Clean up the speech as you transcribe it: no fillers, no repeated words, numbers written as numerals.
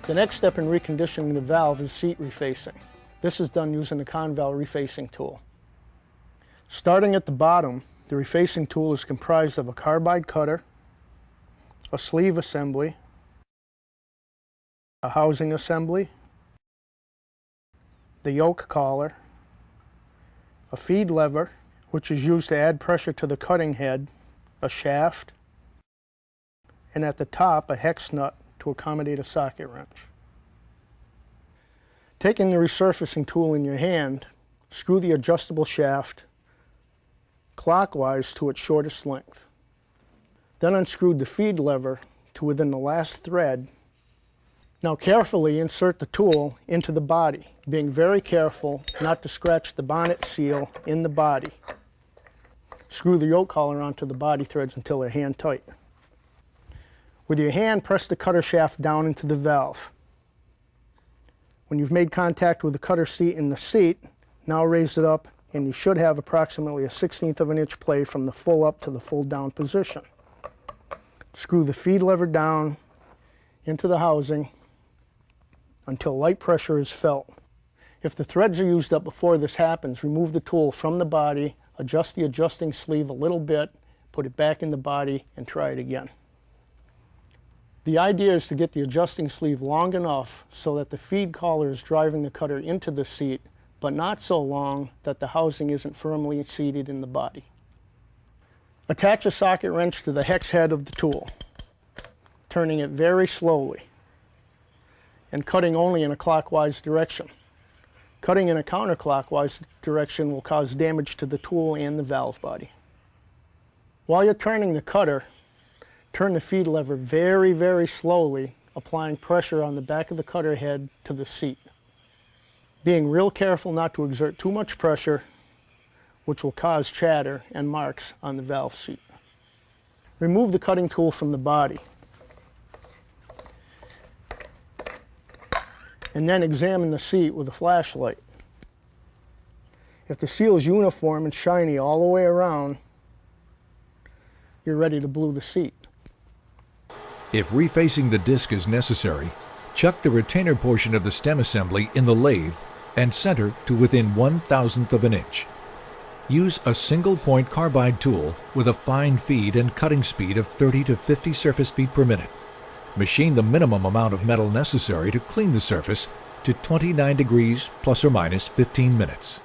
The next step in reconditioning the valve is seat refacing. This is done using the Conval refacing tool. Starting at the bottom, the refacing tool is comprised of a carbide cutter, a sleeve assembly, a housing assembly, the yoke collar, a feed lever, which is used to add pressure to the cutting head, a shaft, and at the top a hex nut to accommodate a socket wrench. Taking the resurfacing tool in your hand, screw the adjustable shaft clockwise to its shortest length. Then unscrew the feed lever to within the last thread. Now carefully insert the tool into the body, being very careful not to scratch the bonnet seal in the body. Screw the yoke collar onto the body threads until they're hand tight. With your hand, press the cutter shaft down into the valve. When you've made contact with the cutter seat in the seat, now raise it up and you should have approximately a 1/16 of an inch play from the full up to the full down position. Screw the feed lever down into the housing until light pressure is felt. If the threads are used up before this happens, remove the tool from the body, adjust the adjusting sleeve a little bit, put it back in the body, and try it again. The idea is to get the adjusting sleeve long enough so that the feed collar is driving the cutter into the seat, but not so long that the housing isn't firmly seated in the body. Attach a socket wrench to the hex head of the tool, turning it very slowly and cutting only in a clockwise direction. Cutting in a counterclockwise direction will cause damage to the tool and the valve body. While you're turning the cutter, turn the feed lever very, very slowly, applying pressure on the back of the cutter head to the seat. Being real careful not to exert too much pressure, which will cause chatter and marks on the valve seat. Remove the cutting tool from the body, and then examine the seat with a flashlight. If the seal is uniform and shiny all the way around, you're ready to blue the seat. If refacing the disc is necessary, chuck the retainer portion of the stem assembly in the lathe and center to within 1/1000th of an inch. Use a single point carbide tool with a fine feed and cutting speed of 30 to 50 surface feet per minute. Machine the minimum amount of metal necessary to clean the surface to 29 degrees plus or minus 15 minutes.